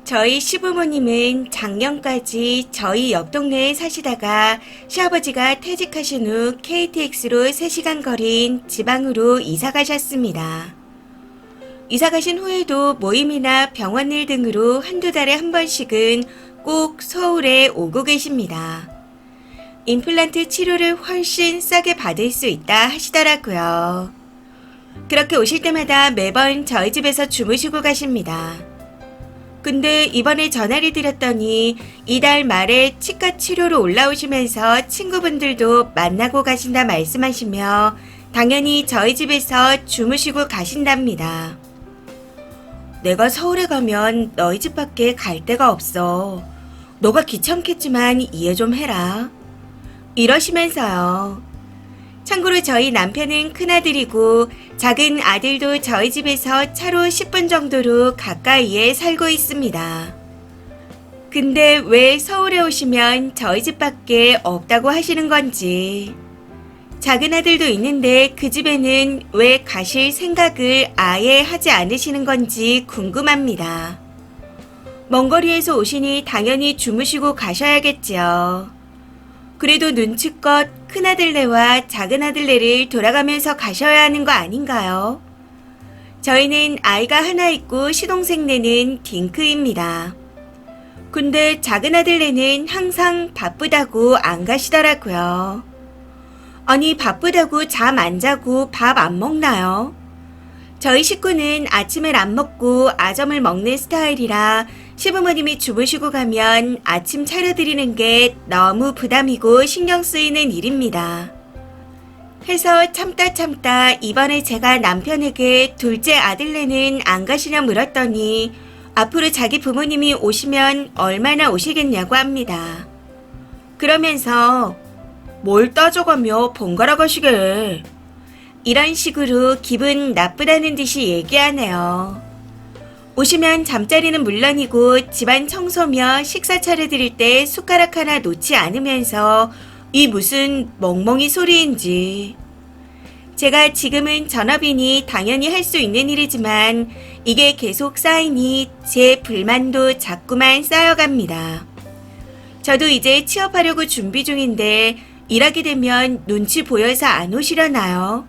저희 시부모님은 작년까지 저희 옆 동네에 사시다가 시아버지가 퇴직하신 후 KTX로 3시간 거리인 지방으로 이사 가셨습니다. 이사 가신 후에도 모임이나 병원 일 등으로 한두 달에 한 번씩은 꼭 서울에 오고 계십니다. 임플란트 치료를 훨씬 싸게 받을 수 있다 하시더라고요. 그렇게 오실 때마다 매번 저희 집에서 주무시고 가십니다. 근데 이번에 전화를 드렸더니 이달 말에 치과 치료로 올라오시면서 친구분들도 만나고 가신다 말씀하시며 당연히 저희 집에서 주무시고 가신답니다. 내가 서울에 가면 너희 집 밖에 갈 데가 없어. 너가 귀찮겠지만 이해 좀 해라. 이러시면서요. 참고로 저희 남편은 큰아들이고 작은 아들도 저희 집에서 차로 10분 정도로 가까이에 살고 있습니다. 근데 왜 서울에 오시면 저희 집밖에 없다고 하시는 건지. 작은 아들도 있는데 그 집에는 왜 가실 생각을 아예 하지 않으시는 건지 궁금합니다. 먼 거리에서 오시니 당연히 주무시고 가셔야겠지요. 그래도 눈치껏 큰아들네와 작은아들네를 돌아가면서 가셔야 하는 거 아닌가요? 저희는 아이가 하나 있고 시동생네는 딩크입니다. 근데 작은아들네는 항상 바쁘다고 안 가시더라고요. 아니 바쁘다고 잠 안 자고 밥 안 먹나요? 저희 식구는 아침을 안 먹고 아점을 먹는 스타일이라 시부모님이 주무시고 가면 아침 차려드리는 게 너무 부담이고 신경 쓰이는 일입니다. 해서 참다 이번에 제가 남편에게 둘째 아들네는 안 가시냐 물었더니 앞으로 자기 부모님이 오시면 얼마나 오시겠냐고 합니다. 그러면서 뭘 따져가며 번갈아 가시게. 이런 식으로 기분 나쁘다는 듯이 얘기하네요. 오시면 잠자리는 물론이고 집안 청소며 식사 차려드릴 때 숟가락 하나 놓지 않으면서 이 무슨 멍멍이 소리인지. 제가 지금은 전업이니 당연히 할 수 있는 일이지만 이게 계속 쌓이니 제 불만도 자꾸만 쌓여갑니다. 저도 이제 취업하려고 준비 중인데 일하게 되면 눈치 보여서 안 오시려나요?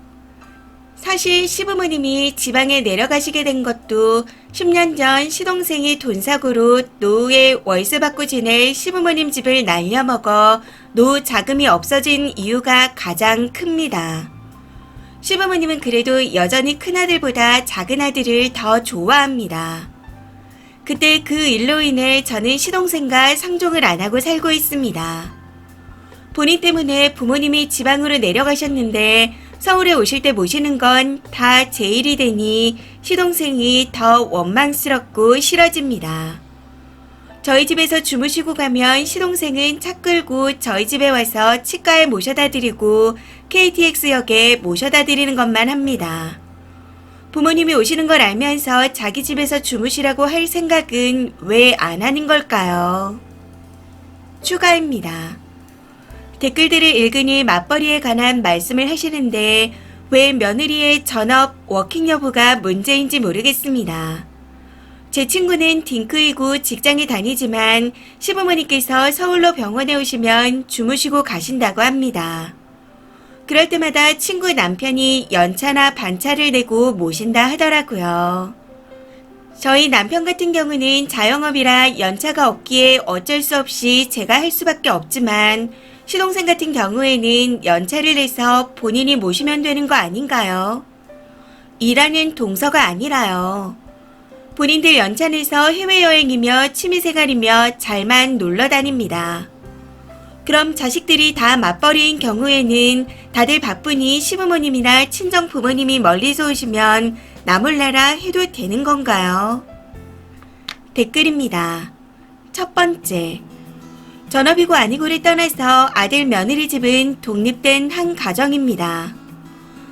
사실 시부모님이 지방에 내려가시게 된 것도 10년 전 시동생이 돈 사고로 노후에 월세 받고 지낼 시부모님 집을 날려먹어 노후 자금이 없어진 이유가 가장 큽니다. 시부모님은 그래도 여전히 큰아들보다 작은아들을 더 좋아합니다. 그때 그 일로 인해 저는 시동생과 상종을 안 하고 살고 있습니다. 본인 때문에 부모님이 지방으로 내려가셨는데 서울에 오실 때 모시는 건 다 제 일이 되니 시동생이 더 원망스럽고 싫어집니다. 저희 집에서 주무시고 가면 시동생은 차 끌고 저희 집에 와서 치과에 모셔다 드리고 KTX역에 모셔다 드리는 것만 합니다. 부모님이 오시는 걸 알면서 자기 집에서 주무시라고 할 생각은 왜 안 하는 걸까요? 추가입니다. 댓글들을 읽으니 맞벌이에 관한 말씀을 하시는데 왜 며느리의 전업 워킹 여부가 문제인지 모르겠습니다. 제 친구는 딩크이고 직장에 다니지만 시부모님께서 서울로 병원에 오시면 주무시고 가신다고 합니다. 그럴 때마다 친구 남편이 연차나 반차를 내고 모신다 하더라고요. 저희 남편 같은 경우는 자영업이라 연차가 없기에 어쩔 수 없이 제가 할 수밖에 없지만 시동생 같은 경우에는 연차를 내서 본인이 모시면 되는 거 아닌가요? 일하는 동서가 아니라요. 본인들 연차 내서 해외여행이며 취미생활이며 잘만 놀러 다닙니다. 그럼 자식들이 다 맞벌이인 경우에는 다들 바쁘니 시부모님이나 친정 부모님이 멀리서 오시면 나 몰라라 해도 되는 건가요? 댓글입니다. 첫 번째. 전업이고 아니고를 떠나서 아들 며느리 집은 독립된 한 가정입니다.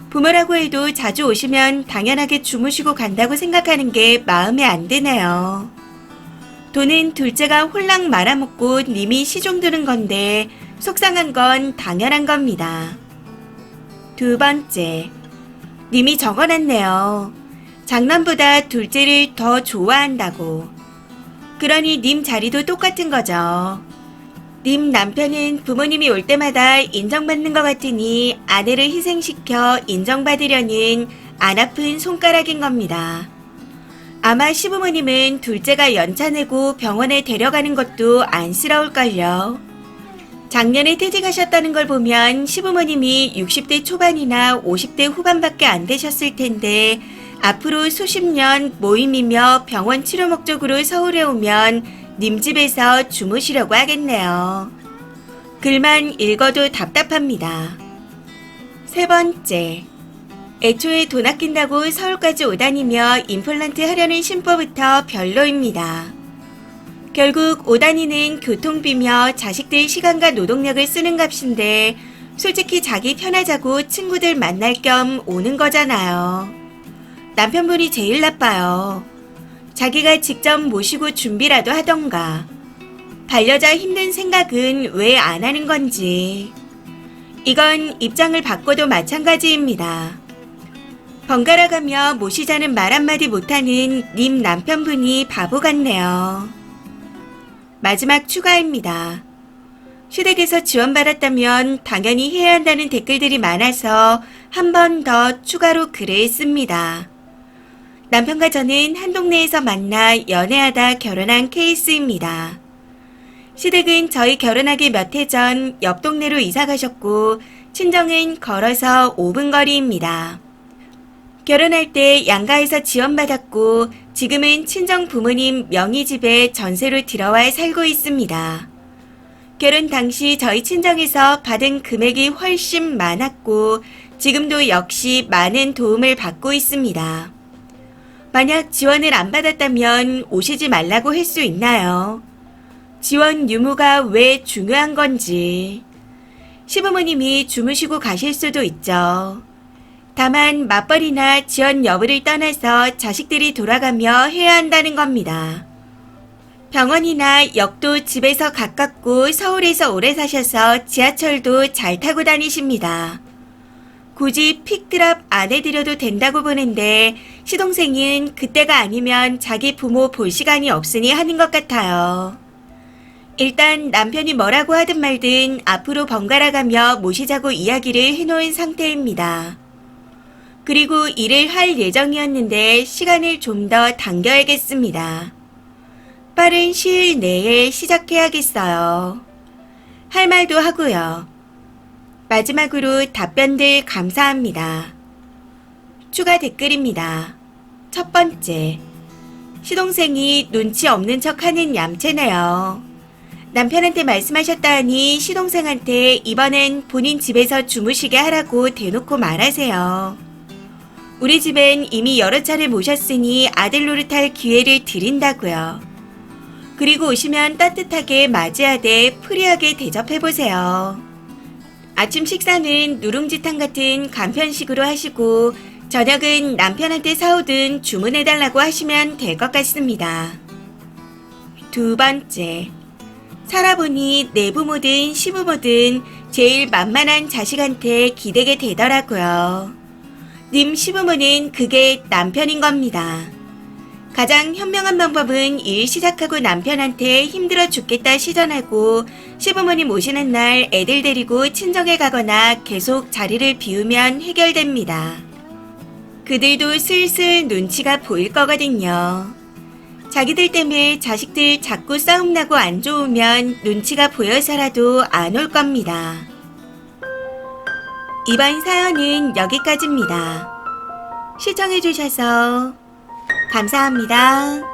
부모라고 해도 자주 오시면 당연하게 주무시고 간다고 생각하는 게 마음에 안 드네요. 돈은 둘째가 홀랑 말아먹고 님이 시종 드는 건데 속상한 건 당연한 겁니다. 두 번째, 님이 적어놨네요. 장남보다 둘째를 더 좋아한다고. 그러니 님 자리도 똑같은 거죠. 님 남편은 부모님이 올 때마다 인정받는 것 같으니 아내를 희생시켜 인정받으려는 안 아픈 손가락인 겁니다. 아마 시부모님은 둘째가 연차 내고 병원에 데려가는 것도 안쓰러울걸요. 작년에 퇴직하셨다는 걸 보면 시부모님이 60대 초반이나 50대 후반밖에 안 되셨을 텐데 앞으로 수십 년 모임이며 병원 치료 목적으로 서울에 오면 님 집에서 주무시려고 하겠네요. 글만 읽어도 답답합니다. 세 번째, 애초에 돈 아낀다고 서울까지 오다니며 임플란트 하려는 심보부터 별로입니다. 결국 오다니는 교통비며 자식들 시간과 노동력을 쓰는 값인데 솔직히 자기 편하자고 친구들 만날 겸 오는 거잖아요. 남편분이 제일 나빠요. 자기가 직접 모시고 준비라도 하던가. 반려자 힘든 생각은 왜 안 하는 건지. 이건 입장을 바꿔도 마찬가지입니다. 번갈아 가며 모시자는 말 한마디 못하는 님 남편분이 바보 같네요. 마지막 추가입니다. 시댁에서 지원받았다면 당연히 해야 한다는 댓글들이 많아서 한 번 더 추가로 글을 씁니다. 남편과 저는 한 동네에서 만나 연애하다 결혼한 케이스입니다. 시댁은 저희 결혼하기 몇 해 전 옆 동네로 이사 가셨고 친정은 걸어서 5분 거리입니다. 결혼할 때 양가에서 지원받았고 지금은 친정 부모님 명의집에 전세로 들어와 살고 있습니다. 결혼 당시 저희 친정에서 받은 금액이 훨씬 많았고 지금도 역시 많은 도움을 받고 있습니다. 만약 지원을 안 받았다면 오시지 말라고 할 수 있나요? 지원 유무가 왜 중요한 건지. 시부모님이 주무시고 가실 수도 있죠. 다만 맞벌이나 지원 여부를 떠나서 자식들이 돌아가며 해야 한다는 겁니다. 병원이나 역도 집에서 가깝고 서울에서 오래 사셔서 지하철도 잘 타고 다니십니다. 굳이 픽드랍 안 해드려도 된다고 보는데 시동생은 그때가 아니면 자기 부모 볼 시간이 없으니 하는 것 같아요. 일단 남편이 뭐라고 하든 말든 앞으로 번갈아 가며 모시자고 이야기를 해놓은 상태입니다. 그리고 일을 할 예정이었는데 시간을 좀 더 당겨야겠습니다. 빠른 시일 내에 시작해야겠어요. 할 말도 하고요. 마지막으로 답변들 감사합니다. 추가 댓글입니다. 첫 번째, 시동생이 눈치 없는 척 하는 얌체네요. 남편한테 말씀하셨다 하니 시동생한테 이번엔 본인 집에서 주무시게 하라고 대놓고 말하세요. 우리 집엔 이미 여러 차례 모셨으니 아들 노릇할 기회를 드린다고요. 그리고 오시면 따뜻하게 맞이하되 프리하게 대접해보세요. 아침 식사는 누룽지탕 같은 간편식으로 하시고 저녁은 남편한테 사오든 주문해달라고 하시면 될 것 같습니다. 두 번째, 살아보니 내 부모든 시부모든 제일 만만한 자식한테 기대게 되더라고요. 님 시부모는 그게 남편인 겁니다. 가장 현명한 방법은 일 시작하고 남편한테 힘들어 죽겠다 시전하고 시부모님 오시는 날 애들 데리고 친정에 가거나 계속 자리를 비우면 해결됩니다. 그들도 슬슬 눈치가 보일 거거든요. 자기들 때문에 자식들 자꾸 싸움나고 안 좋으면 눈치가 보여서라도 안 올 겁니다. 이번 사연은 여기까지입니다. 시청해주셔서 감사합니다.